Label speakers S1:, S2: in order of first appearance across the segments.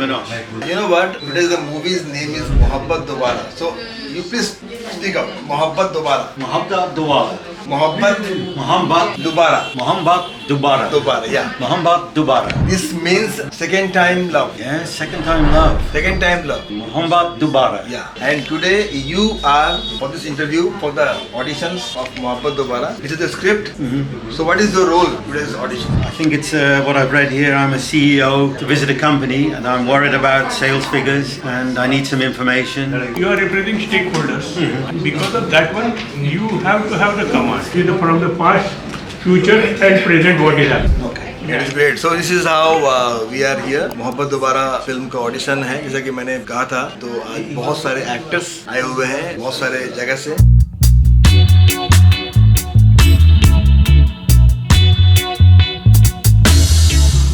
S1: time or not.
S2: You know what? Today the movie's name is Mohabbat Dobara. So you please speak up. Mohabbat Dobara.
S1: Mohabbat Dobara.
S2: Mohabbat
S1: Mohabbat
S2: Dobara.
S1: Mohabbat Dobara.
S2: Dobara. Yeah.
S1: Mohabbat Dobara.
S2: This means second time love.
S1: Yeah, second time love.
S2: Second time love.
S1: Mohabbat Dobara.
S2: Yeah. And today you are for this interview for the auditions of Mohabbat Dobara. This is the script. So what is your role today's audition?
S1: I think it's what I've read here. I'm a CEO to visit a company and I'm worried about sales figures and I need some information.
S3: You are representing stakeholders. Because of that one, you have to have the command. Either from the past, future and present what is happening.
S2: Okay. That is great. So this is how we are here. मोहब्बत दोबारा film का audition है, जैसा कि मैंने कहा था. तो आज बहुत सारे एक्टर्स आए हुए हैं, बहुत सारे जगह से.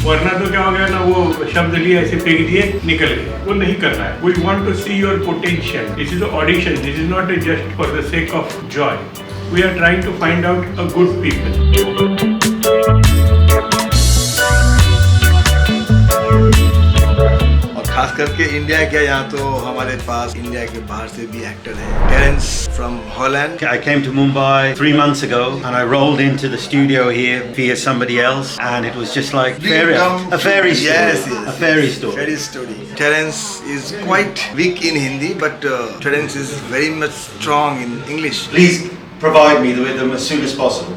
S3: वरना तो क्या हो गया ना, वो शब्द लिए ऐसे फेंक दिए, निकल गए. वो नहीं करना है. We want to see your potential. This is an audition. This is not just for the sake of joy. We are trying to find out a good people.
S2: खास करके इंडिया क्या, यहाँ तो हमारे पास इंडिया के बाहर से भी एक्टर हैं. Terence from Holland.
S1: I came to Mumbai 3 months ago and I rolled into the studio here via somebody else and it was just like a fairy story.
S2: Yes.
S1: A fairy story.
S2: Fairy story. Terence is quite weak in Hindi, but Terence is very much strong in English.
S1: Please provide me with them as soon as possible.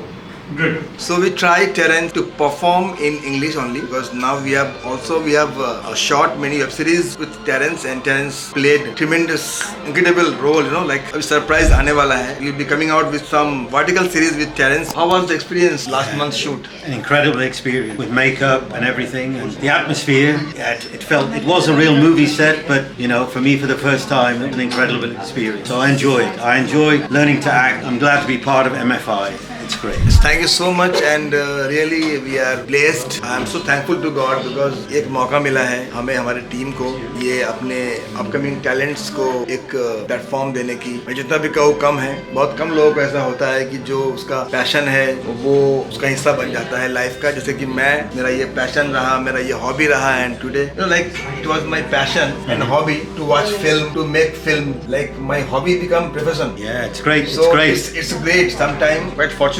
S3: Good.
S2: So we try Terence to perform in English only because now we have a short mini web series with Terence and Terence played tremendous, incredible role. You know, like a surprise आने वाला है. We'll be coming out with some vertical series with Terence. How was the experience last month's shoot?
S1: An incredible experience with makeup and everything and the atmosphere. It was a real movie set, but you know, for me for the first time, it was an incredible experience. So I enjoy learning to act. I'm glad to be part of MFI. It's great.
S2: Thank you so much and really we are blessed. I am so thankful to God because एक मौका मिला है हमें, हमारे team को, ये अपने upcoming talents को एक प्लेटफॉर्म देने की. मैं जितना भी कहूँ कम है. बहुत कम लोगों को ऐसा होता है कि जो उसका पैशन है वो उसका हिस्सा बन जाता है लाइफ का. जैसे कि मेरा ये पैशन रहा, मेरा ये हॉबी रहा. And today you know, like it was my passion and hobby to watch film, to make film. Like my hobby become profession.
S1: Yeah, it's great.
S2: So
S1: it's great.
S2: It's great. Sometimes quite fortunate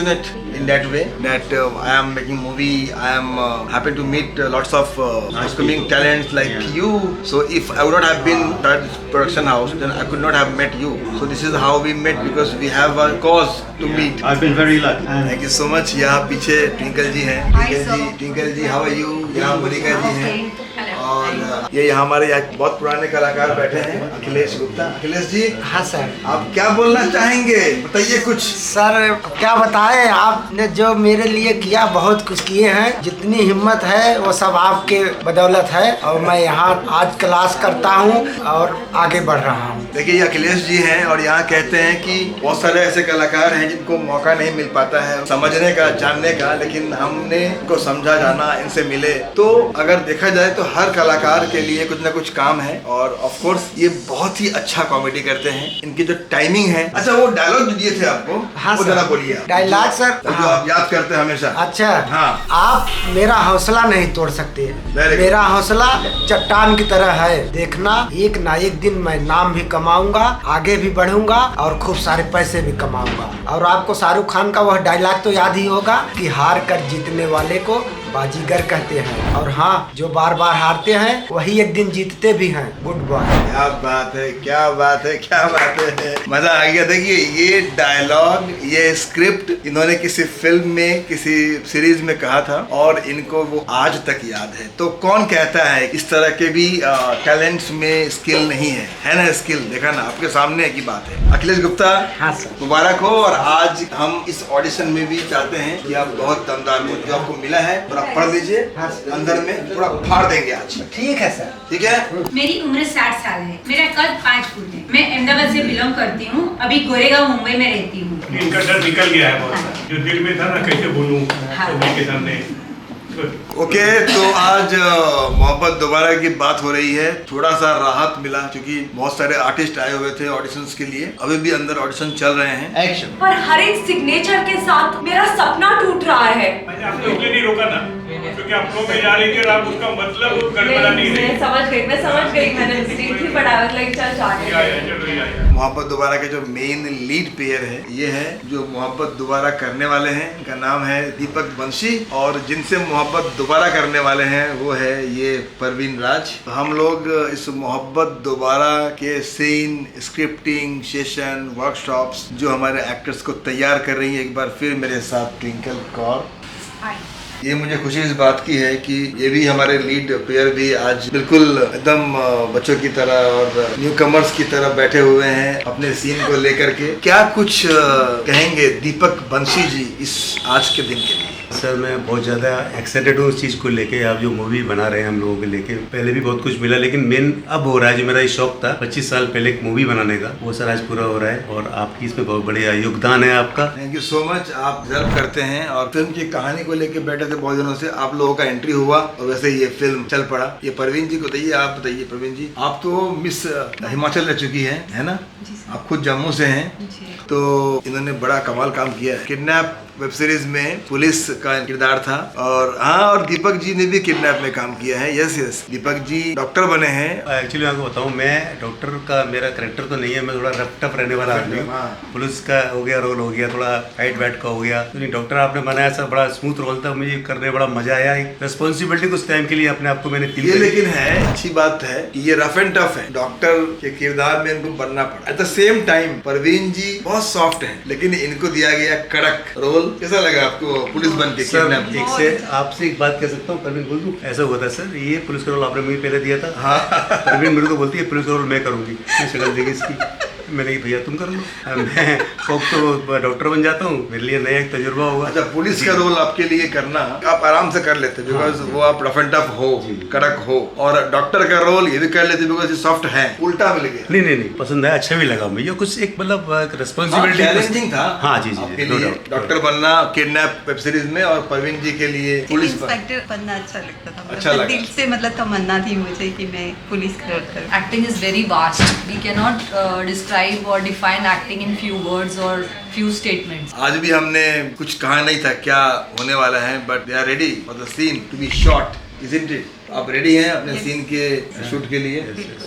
S2: in that way that I am making movie. I am happy to meet lots of upcoming talents like you. So if I would not have been at this production house, then I could not have met you. So this is how we met because we have a cause to meet.
S1: I've been very lucky.
S2: Thank you so much. यहाँ पीछे ट्विंकल जी हैं. Twinkle ji, how are you? यहाँ मोनिका जी हैं. और ये यहाँ हमारे यहाँ बहुत पुराने कलाकार बैठे हैं, अखिलेश गुप्ता. अखिलेश जी,
S4: हाँ सर.
S2: आप क्या बोलना चाहेंगे? बताइए कुछ.
S4: सर क्या बताएं, आपने जो मेरे लिए किया, बहुत कुछ किए हैं. जितनी हिम्मत है वो सब आपके बदौलत है और मैं यहाँ आज क्लास करता हूँ और आगे बढ़ रहा हूँ.
S2: देखिए ये अखिलेश जी हैं और यहाँ कहते हैं कि बहुत सारे ऐसे कलाकार हैं जिनको मौका नहीं मिल पाता है समझने का, जानने का, लेकिन हमने इनको समझा, जाना, इनसे मिले. तो अगर देखा जाए तो हर कलाकार के लिए कुछ ना कुछ काम है और ऑफ कोर्स ये बहुत ही अच्छा कॉमेडी करते हैं. इनकी जो टाइमिंग है. अच्छा, वो डायलॉग जो दिए थे आपको,
S4: हाँ
S2: वो जरा बोलिए.
S4: डायलॉग सर,
S2: जो आप याद करते हैं हमेशा.
S4: अच्छा.
S2: हाँ.
S4: आप मेरा हौसला नहीं तोड़ सकते. मेरा हौसला चट्टान की तरह है. देखना, एक ना एक दिन मैं नाम भी कमाऊंगा, आगे भी बढ़ूंगा और खूब सारे पैसे भी कमाऊंगा. और आपको शाहरुख खान का वह डायलॉग तो याद ही होगा कि हार कर जीतने वाले को बाजीगर कहते हैं और हाँ, जो बार बार हारते हैं वही एक दिन जीतते भी हैं. Good boy.
S2: क्या बात है, क्या बात है, क्या बात है. मजा आ गया. देखिए ये डायलॉग, ये स्क्रिप्ट इन्होंने किसी फिल्म में, किसी सीरीज में कहा था और इनको वो आज तक याद है. तो कौन कहता है इस तरह के भी टैलेंट्स में स्किल नहीं है ना. स्किल देखा ना, आपके सामने की बात है. अखिलेश गुप्ता,
S4: हाँ सर,
S2: मुबारक हो. और आज हम इस ऑडिशन में भी चाहते हैं कि आप बहुत दमदार हो. जो आपको मिला है थोड़ा पढ़ लीजिए. अंदर में थोड़ा फाड़ देंगे आज.
S4: ठीक है सर.
S2: ठीक है.
S5: मेरी उम्र 60 साल है. मेरा कद 5 फुट है. मैं अहमदाबाद से बिलोंग करती हूँ. अभी गोरेगांव मुंबई में रहती हूँ.
S3: इनका डर निकल गया है बहुत. जो दिल में था ना, कैसे बोलूं सबके सामने.
S2: ओके, तो आज मोहब्बत दोबारा की बात हो रही है. थोड़ा सा राहत मिला क्योंकि बहुत सारे आर्टिस्ट आए हुए थे ऑडिशंस के लिए. अभी भी अंदर ऑडिशन चल रहे हैं.
S4: एक्शन.
S6: पर हर एक सिग्नेचर के साथ मेरा सपना टूट रहा है.
S3: मैंने आपको इसलिए नहीं रोका ना क्योंकि उसके अपनों में जा रही थी और आप उसका मतलब गड़बड़ा नहीं रही।
S6: मैं समझ गई मैंने सीख ही पढ़ा लाइक चल जाने
S3: चलो
S2: मोहब्बत दोबारा के जो मेन लीड प्लेयर है ये है जो मोहब्बत दोबारा करने वाले हैं, इनका नाम है दीपक बंशी, और जिनसे मोहब्बत दोबारा करने वाले हैं वो है ये परवीन राज। तो हम लोग इस मोहब्बत दोबारा के सीन, स्क्रिप्टिंग सेशन, वर्कशॉप्स जो हमारे एक्टर्स को तैयार कर रही है, एक बार फिर मेरे साथ ट्विंकल कौर। ये मुझे खुशी इस बात की है कि ये भी हमारे लीड प्लेयर भी आज बिल्कुल एकदम बच्चों की तरह और न्यू कमर्स की तरह बैठे हुए हैं अपने सीन को लेकर के। क्या कुछ कहेंगे दीपक बंशी जी इस आज के दिन के लिए?
S7: सर मैं बहुत ज़्यादा एक्साइटेड हूँ उस चीज़ को लेके। आप जो मूवी बना रहे हैं हम लोगों के लेके, पहले भी बहुत कुछ मिला लेकिन मेन अब हो रहा है। जो मेरा शौक था 25 साल पहले एक मूवी बनाने का, वो सर आज पूरा हो रहा है और आपकी इसमें बहुत बढ़िया योगदान है आपका।
S2: Thank you so much. आप डिजर्व करते हैं और फिल्म की कहानी को लेके बैठे थे बहुत दिनों से, आप लोगों का एंट्री हुआ और वैसे ये फिल्म चल पड़ा। ये परवीन जी को बताइए, आप बताइए परवीन जी, आप तो मिस हिमाचल रह चुकी है ना? आप खुद जम्मू से हैं, तो इन्होंने बड़ा कमाल काम किया है। किडनैप वेब सीरीज में पुलिस का किरदार था और हाँ, और दीपक जी ने भी किडनैप में काम किया है। यस दीपक जी डॉक्टर बने हैं।
S7: एक्चुअली आपको बताऊँ, मैं डॉक्टर का मेरा कैरेक्टर तो नहीं है, मैं थोड़ा रफ टफ रहने वाला आदमी हूँ। पुलिस का हो गया रोल, हो गया थोड़ा हाइट वाइट का हो गया, तो नहीं डॉक्टर आपने बनाया सर, बड़ा स्मूथ रोल था, मुझे करने बड़ा मजा आया। एक रिस्पॉन्सिबिलिटी कुछ टाइम के लिए अपने आप को मैंने फील
S2: ये लेकिन है अच्छी बात है कि ये रफ एंड टफ है, डॉक्टर के किरदार में इनको बनना पड़ा। At the same time Parveen ji बहुत सॉफ्ट है लेकिन इनको दिया गया कड़क रोल। कैसा लगा आपको पुलिस बन के?
S7: सर एक से आपसे एक बात कह सकता हूँ परवीन, बोल दूँ? ऐसा हुआ था सर, ये पुलिस का रोल आपने मुझे पहले दिया था। हाँ परवीन मेरे को बोलती है पुलिस का रोल मैं करूँगी, मैं शक्ल देगी इसकी। मैंने कहा भैया तुम कर लो, मैं तो डॉक्टर बन जाता हूँ, मेरे लिए नया एक तजुर्बा होगा।
S2: अच्छा, पुलिस का रोल आपके लिए करना आप आराम से कर लेते बिकॉज वो आप रफ एंड टफ हो, कड़क हो, और डॉक्टर का रोल ये भी कर लेते बिकॉज ये सॉफ्ट है। उल्टा मिल गया।
S7: नहीं पसंद है, अच्छा भी लगा भैया, कुछ एक मतलब रिस्पॉन्सिबिलिटी
S2: चैलेंजिंग था।
S7: हाँ जी
S2: आपके लिए डॉक्टर बनना किडनैप वेब सीरीज में, और परवीन जी के लिए पुलिस
S8: इंस्पेक्टर बनना अच्छा लगता था।
S2: अच्छा लगा।
S8: दिल से मतलब तमन्ना थी मुझे कि मैं पुलिस का रोल करूं।
S6: Acting is very vast. We cannot describe or define acting in few words or few statements.
S2: आज भी हमने कुछ कहा नहीं था क्या होने वाला है, but they are ready for the scene to be shot, isn't it? आप रेडी हैं अपने सीन के शूट के लिए?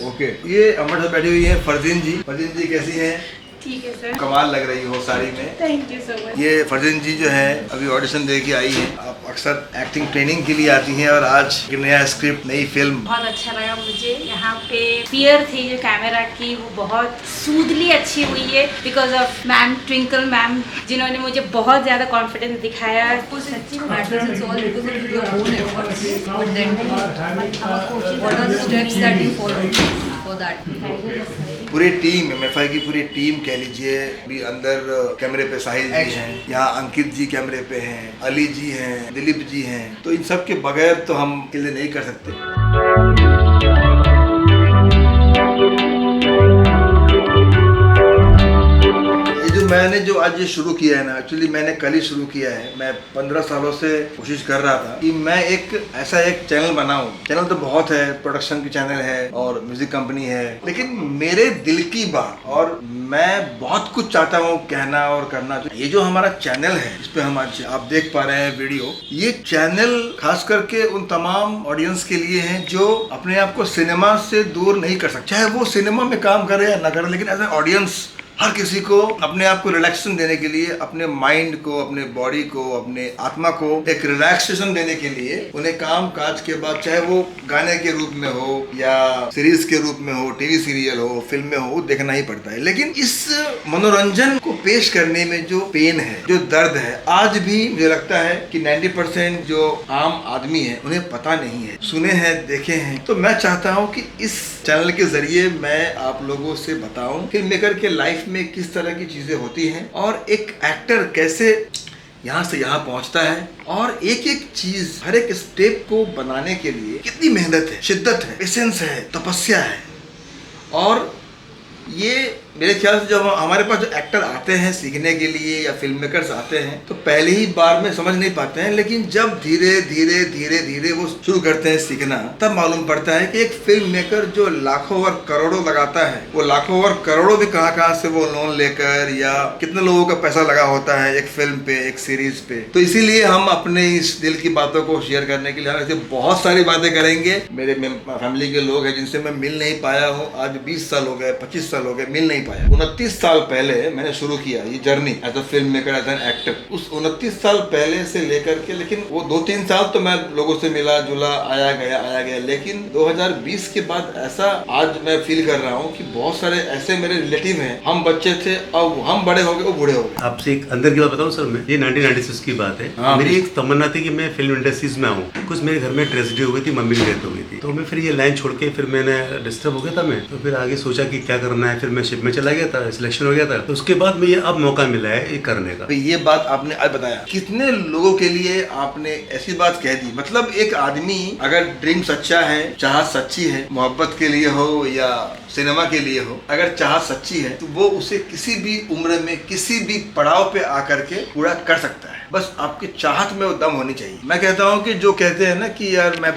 S2: ओके। ये हमारे साथ बैठी हुई है फरजीन जी। फरजीन जी कैसी हैं?
S9: ठीक है सर।
S2: कमाल लग रही हो साड़ी में।
S9: Thank you so much.
S2: ये फरजीन जी जो है अभी ऑडिशन दे के आई है। आप अक्सर एक्टिंग ट्रेनिंग के लिए आती हैं और आज एक नया स्क्रिप्ट, नई फिल्म।
S9: बहुत अच्छा लगा मुझे। यहाँ पे फियर थी जो कैमरा की, वो बहुत सूदली अच्छी हुई है because of ma'am, twinkle ma'am, जिन्होंने मुझे बहुत ज़्यादा कॉन्फिडेंस दिखाया।
S6: Sachin matters, it's all because of your own efforts. But then, what are the steps that you follow for that?
S2: पूरी टीम, MFI की पूरी टीम कह लीजिए, भी अंदर कैमरे पे साहिल जी हैं, यहाँ अंकित जी कैमरे पे हैं, अली जी हैं, दिलीप जी हैं, तो इन सब के बगैर तो हम अकेले नहीं कर सकते। मैंने जो आज ये शुरू किया है ना, एक्चुअली मैंने कल ही शुरू किया है। मैं 15 सालों से कोशिश कर रहा था कि मैं एक ऐसा एक चैनल बनाऊं। चैनल तो बहुत है, प्रोडक्शन की चैनल है और म्यूजिक कंपनी है, लेकिन मेरे दिल की बात, और मैं बहुत कुछ चाहता हूँ कहना और करना। तो ये जो हमारा चैनल है, इस पे हम आज आप देख पा रहे हैं वीडियो, ये चैनल खास करके उन तमाम ऑडियंस के लिए है जो अपने आप को सिनेमा से दूर नहीं कर सकते, चाहे वो सिनेमा में काम करे या ना करे, लेकिन एज ए ऑडियंस हर किसी को अपने आप को रिलैक्सेशन देने के लिए, अपने माइंड को, अपने बॉडी को, अपने आत्मा को एक रिलैक्सेशन देने के लिए उन्हें काम काज के बाद, चाहे वो गाने के रूप में हो या सीरीज के रूप में हो, टीवी सीरियल हो, फिल्म में हो, देखना ही पड़ता है। लेकिन इस मनोरंजन को पेश करने में जो पेन है, जो दर्द है, आज भी मुझे लगता है कि 90% जो आम आदमी है उन्हें पता नहीं है, सुने हैं, देखे हैं। तो मैं चाहता हूँ कि इस चैनल के जरिए मैं आप लोगों से बताऊं फिल्म मेकर के लाइफ में किस तरह की चीजें होती हैं और एक एक्टर कैसे यहाँ से यहाँ पहुँचता है, और एक एक चीज, हर एक स्टेप को बनाने के लिए कितनी मेहनत है, शिद्दत है, पेशेंस है, तपस्या है। और ये मेरे ख्याल से जब हमारे पास जो एक्टर आते हैं सीखने के लिए या फिल्म मेकर्स आते हैं तो पहले ही बार में समझ नहीं पाते हैं, लेकिन जब धीरे धीरे धीरे धीरे वो शुरू करते हैं सीखना तब मालूम पड़ता है कि एक फिल्म मेकर जो लाखों और करोड़ों लगाता है, वो लाखों और करोड़ों भी कहाँ से वो लोन लेकर या कितने लोगों का पैसा लगा होता है एक फिल्म पे, एक सीरीज पे। तो इसीलिए हम अपने इस दिल की बातों को शेयर करने के लिए हम ऐसे बहुत सारी बातें करेंगे। मेरे फैमिली के लोग हैं जिनसे मैं मिल नहीं पाया हूँ, आज 20 साल हो गए, 25 साल हो गए, मिल नहीं पाया। 29 साल पहले मैंने शुरू किया ये journey as a film maker, as an actor. उस 29 साल पहले से लेकर के, लेकिन वो 2-3 साल तो मैं लोगों से मिला जुला, आया गया, लेकिन 2020 के बाद ऐसा आज मैं फील कर रहा हूँ कि बहुत सारे ऐसे मेरे रिलेटिव हैं, हम बच्चे थे अब हम बड़े हो गए, वो बूढ़े हो गए।
S7: आपसे एक अंदर की बात बताऊं सर, मैं ये 1996 की बात है।
S2: हाँ,
S7: मेरी एक तमन्ना थी कि मैं फिल्म इंडस्ट्रीज में आऊँ। कुछ मेरे घर में ट्रेजेडी हो गई थी, मम्मी की डेथ हो गई थी, तो मैं फिर ये लाइन छोड़ के फिर मैंने डिस्टर्ब हो गया था मैं, तो फिर आगे सोचा कि क्या करना है। फिर मैं शिप में चला गया था, सिलेक्शन हो गया था, तो उसके बाद मुझे अब मौका मिला है ये करने का।
S2: ये बात आपने आज बताया, कितने लोगों के लिए आपने ऐसी बात कह दी। मतलब एक आदमी अगर ड्रीम सच्चा है, चाहत सच्ची है, मोहब्बत के लिए हो या सिनेमा के लिए हो, अगर चाहत सच्ची है तो वो उसे किसी भी उम्र में किसी भी पड़ाव पे आकर के पूरा कर सकता है। बस आपकी चाहत में वो दम होनी चाहिए। मैं कहता हूँ कि जो कहते हैं ना कि यार मैं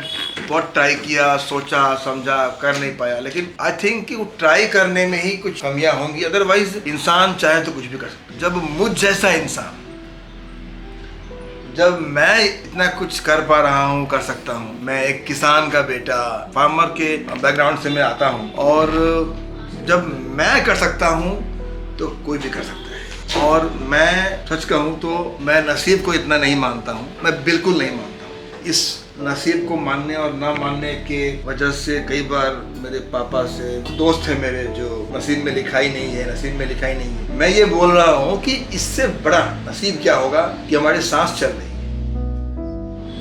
S2: बहुत ट्राई किया, सोचा समझा, कर नहीं पाया, लेकिन आई थिंक कि वो ट्राई करने में ही कुछ कमियां होंगी, अदरवाइज इंसान चाहे तो कुछ भी कर सकता है। जब मुझ जैसा इंसान, जब मैं इतना कुछ कर पा रहा हूँ, कर सकता हूँ, मैं एक किसान का बेटा, फार्मर के बैकग्राउंड से मैं आता हूँ, और जब मैं कर सकता हूँ तो कोई भी कर सकता है। और मैं सच कहूँ तो मैं नसीब को इतना नहीं मानता हूँ, मैं बिल्कुल नहीं मानता हूँ। इस नसीब को मानने और ना मानने के वजह से कई बार मेरे पापा से दोस्त है मेरे जो नसीब में लिखा ही नहीं है, नसीब में लिखा ही नहीं है। मैं ये बोल रहा हूँ कि इससे बड़ा नसीब क्या होगा कि हमारी सांस चल रही है।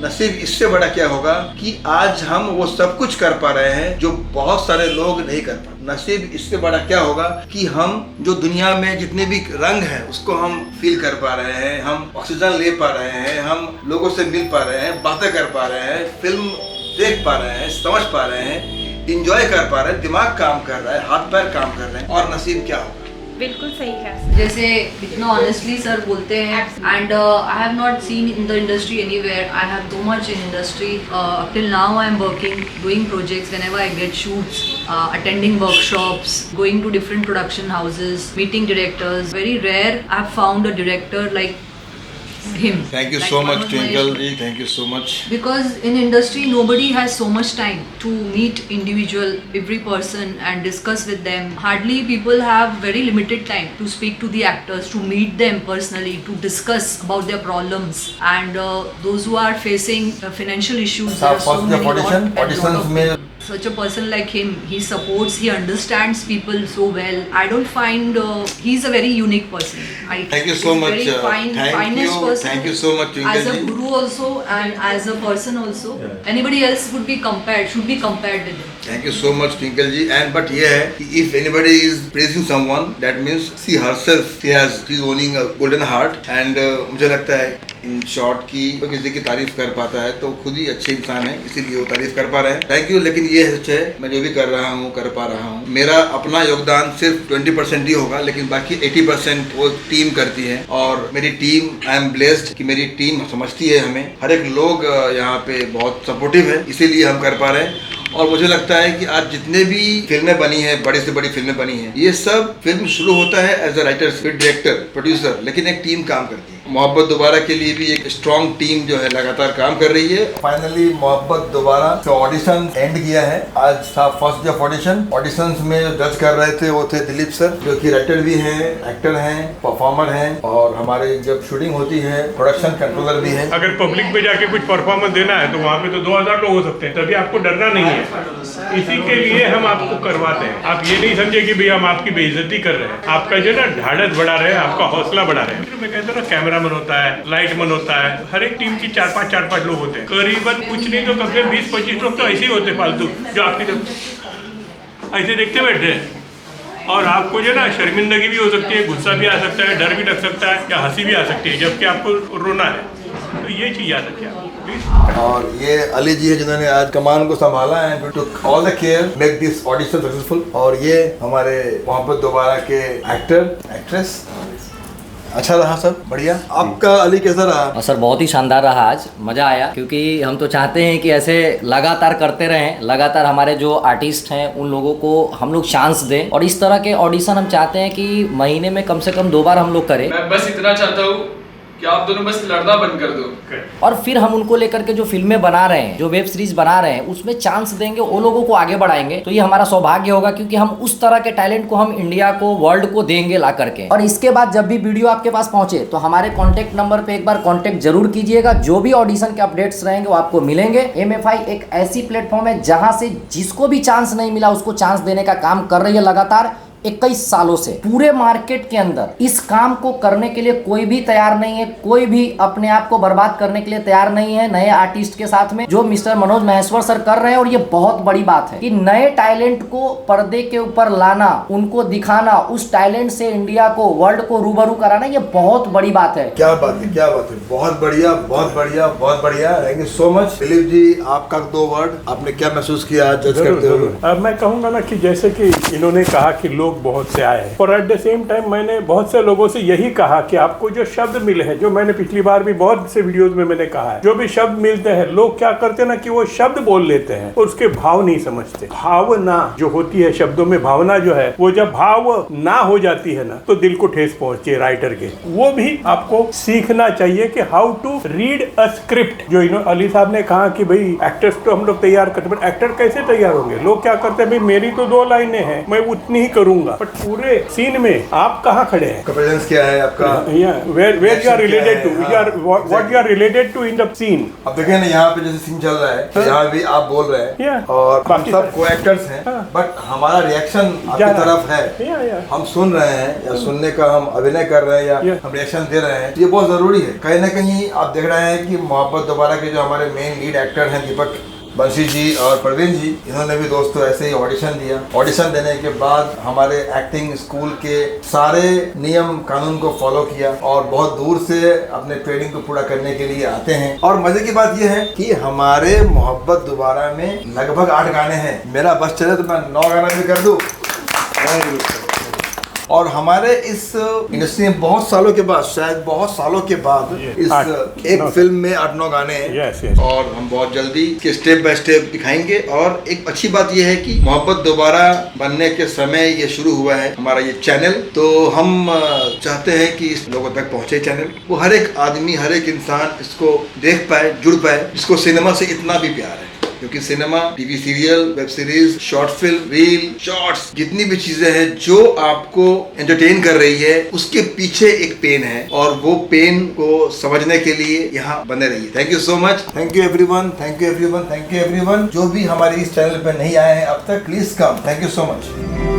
S2: नसीब इससे बड़ा क्या होगा कि आज हम वो सब कुछ कर पा रहे हैं जो बहुत सारे लोग नहीं कर पा। नसीब इससे बड़ा क्या होगा कि हम जो दुनिया में जितने भी रंग हैं उसको हम फील कर पा रहे हैं, हम ऑक्सीजन ले पा रहे हैं, हम लोगों से मिल पा रहे हैं, बातें कर पा रहे हैं, फिल्म देख पा रहे हैं, समझ पा रहे हैं, इंजॉय कर पा रहे हैं, दिमाग काम कर रहा है, हाथ पैर काम कर रहे हैं। और नसीब क्या होगा?
S9: बिल्कुल सही कहा।
S6: जैसे इतना ऑनेस्टली सर बोलते हैं, and I have not seen in the industry anywhere, I have so much in industry, till now I am working, doing projects whenever I get shoots, attending workshops, going to different production houses, meeting directors. Very rare I've found a director like him.
S2: Thank you
S6: Like
S2: so
S6: one
S2: much
S6: of my-
S2: Twinkle ji, thank you so much.
S6: Because in industry nobody has so much time to meet individual every person and discuss with them. Hardly people have very limited time to speak to the actors, to meet them personally, to discuss about their problems, and those who are facing financial issues. There are so many
S2: auditions में
S6: such a person like him, he supports, he understands people so well. I don't find he's a very unique person.
S2: Thank you so
S6: he's
S2: much.
S6: Very finest person.
S2: Thank you so much, Twinkle
S6: As a
S2: ji.
S6: guru also and as a person also. Anybody else would be compared, should be compared with him.
S2: Thank you so much, Twinkle ji. And but yeah, if anybody is praising someone, that means she herself, she's owning a golden heart. And मुझे लगता है in short की तो किसी की तारीफ कर पाता है तो खुद ही अच्छे इंसान है, इसीलिए वो तारीफ कर पा रहे हैं। Thank you. लेकिन ये सच है, मैं जो भी कर रहा हूँ, कर पा रहा हूँ, मेरा अपना योगदान सिर्फ 20% ही होगा, लेकिन बाकी 80% वो टीम करती है। और मेरी टीम, आई एम ब्लेस्ड कि मेरी टीम समझती है हमें। हर एक लोग यहाँ पे बहुत सपोर्टिव है, इसीलिए हम कर पा रहे हैं। और मुझे लगता है कि आज जितने भी फिल्में बनी हैं, बड़ी से बड़ी फिल्में बनी हैं, ये सब फिल्म शुरू होता है एज अ राइटर, फिर डायरेक्टर, प्रोड्यूसर, लेकिन एक टीम काम करती है। मोहब्बत दोबारा के लिए भी एक स्ट्रॉन्ग टीम जो है लगातार काम कर रही है। फाइनली मोहब्बत दोबारा का ऑडिशन एंड किया है। आज था first day of audition. Auditions में जो जज कर रहे थे वो थे दिलीप सर, जो कि राइटर भी हैं, एक्टर हैं, परफॉर्मर हैं, और हमारे जब शूटिंग होती है प्रोडक्शन कंट्रोलर भी है।
S3: अगर पब्लिक में जाके कुछ परफॉर्मेंस देना है तो वहाँ पे तो 2000 लोग हो सकते हैं, तभी आपको डरना नहीं है। इसी के लिए हम आपको करवाते हैं। आप ये नहीं समझे कि भैया हम आपकी बेइज्जती कर रहे हैं। आपका जो ना ढाढ़स बढ़ा रहे हैं, आपका हौसला बढ़ा रहे हैं। मैं कहता हूँ ना, कैमरामैन होता है, लाइटमैन होता है, हर एक टीम की 4-5 लोग होते हैं। करीबन कुछ नहीं तो कम से कम 20-25 लोग तो ऐसे ही होते फालतू, जो आपकी तरफ ऐसे देखते बैठे हैं। और आपको जो है ना शर्मिंदगी भी हो सकती है, गुस्सा भी आ सकता है, डर भी लग सकता है या हंसी भी आ सकती है, जबकि आपको रोना है। तो ये चीज़ याद रखिए आप प्लीज।
S2: और ये अली जी है जिन्होंने आज कमान को संभाला है, took all the care make this audition successful. और ये हमारे मोहब्बत दोबारा के एक्टर एक्ट्रेस। अच्छा रहा सर, बढ़िया। आपका अली कैसा रहा?
S10: और सर बहुत ही शानदार रहा, आज मज़ा आया, क्योंकि हम तो चाहते हैं कि ऐसे लगातार करते रहें, लगातार हमारे जो आर्टिस्ट हैं उन लोगों को हम लोग चांस दें, और इस तरह के ऑडिशन हम चाहते हैं कि महीने में कम से कम 2 बार हम लोग करें।
S11: मैं बस इतना चाहता हूँ कि आप दोनों बस लड़ना बंद कर दो,
S10: और फिर हम उनको लेकर के जो फिल्में बना रहे हैं, जो वेब सीरीज बना रहे हैं, उसमें चांस देंगे, वो लोगों को आगे बढ़ाएंगे। तो ये हमारा सौभाग्य होगा, क्योंकि हम उस तरह के टैलेंट को हम इंडिया को, वर्ल्ड को देंगे ला करके। और इसके बाद जब भी वीडियो आपके पास पहुंचे तो हमारे कॉन्टेक्ट नंबर पे एक बार कॉन्टेक्ट जरूर कीजिएगा। जो भी ऑडिशन के अपडेट्स रहेंगे वो आपको मिलेंगे। MFI एक ऐसी प्लेटफॉर्म है जहां से जिसको भी चांस नहीं मिला उसको चांस देने का काम कर रही है लगातार 21 सालों से। पूरे मार्केट के अंदर इस काम को करने के लिए कोई भी तैयार नहीं है, कोई भी अपने आप को बर्बाद करने के लिए तैयार नहीं है नए आर्टिस्ट के साथ में, जो मिस्टर मनोज महेश्वर सर कर रहे हैं। और ये बहुत बड़ी बात है कि नए टैलेंट को पर्दे के ऊपर लाना, उनको दिखाना, उस टैलेंट से इंडिया को, वर्ल्ड को रूबरू कराना, ये बहुत बड़ी बात है।
S2: क्या बात है, क्या बात है, बहुत बढ़िया, बहुत बढ़िया, बहुत बढ़िया। Thank you so much. Dilip ji, आपका 2 वर्ड, आपने क्या महसूस किया जज करते हुए?
S3: अब मैं कहूँगा ना कि जैसे कि इन्होंने कहा कि लोग बहुत से आए हैं, और एट द सेम टाइम मैंने बहुत से लोगों से यही कहा कि आपको जो शब्द मिले हैं, जो मैंने पिछली बार भी बहुत से वीडियोस में मैंने कहा है, जो भी शब्द मिलते हैं, लोग क्या करते हैं ना कि वो शब्द बोल लेते हैं और उसके भाव नहीं समझते। भावना जो होती है, शब्दों में भावना जो है, वो जब भाव ना हो जाती है ना तो दिल को ठेस पहुंचती है राइटर के। वो भी आपको सीखना चाहिए कि how to read a script. जो अली साहब ने कहा कि भाई एक्टर्स तो हम लोग तैयार करते, बट एक्टर कैसे तैयार होंगे? लोग क्या करते हैं, भाई मेरी तो 2 लाइनें हैं, मैं उतनी ही करूंगा, बट पूरे सीन में आप कहाँ खड़े हैं?
S2: प्रेजेंस क्या है आपका?
S3: Where you are related to, what you are related to in the scene.
S2: अब देखिए ना, यहाँ पे जैसे सीन चल रहा है, तो यहाँ भी आप बोल रहे हैं और हम सब को एक्टर्स हैं, बट हमारा रिएक्शन आपकी तरफ है। हम सुन रहे हैं या सुनने का हम अभिनय कर रहे हैं या हम रिएक्शन दे रहे हैं, ये बहुत जरूरी है। कहीं ना कहीं आप देख रहे हैं कि मोहब्बत दोबारा के जो हमारे मेन लीड एक्टर हैं दीपक बंशी जी और प्रवीण जी, इन्होंने भी दोस्तों ऐसे ही ऑडिशन दिया। ऑडिशन देने के बाद हमारे एक्टिंग स्कूल के सारे नियम कानून को फॉलो किया और बहुत दूर से अपने ट्रेनिंग को पूरा करने के लिए आते हैं। और मजे की बात यह है कि हमारे मोहब्बत दोबारा में लगभग 8 गाने हैं। मेरा बस चले तो मैं 9 गाना भी कर दूं। और हमारे इस इंडस्ट्री में बहुत सालों के बाद, शायद बहुत सालों के बाद, इस एक फिल्म में 8-9 गाने हैं। और हम बहुत जल्दी के स्टेप बाय स्टेप दिखाएंगे। और एक अच्छी बात यह है कि मोहब्बत दोबारा बनने के समय ये शुरू हुआ है हमारा ये चैनल। तो हम चाहते हैं कि इस लोगों तक पहुंचे चैनल, वो हर एक आदमी, हर एक इंसान इसको देख पाए, जुड़ पाए, जिसको सिनेमा से इतना भी प्यार है। क्योंकि cinema, TV serial, web series, short film, reel, shorts, जितनी भी चीजें हैं जो आपको एंटरटेन कर रही है, उसके पीछे एक पेन है, और वो पेन को समझने के लिए यहाँ बने रहिए। Thank you so much. Thank you everyone, thank you everyone, thank you everyone. जो भी हमारे इस चैनल पर नहीं आए हैं अब तक, please come. Thank you so much.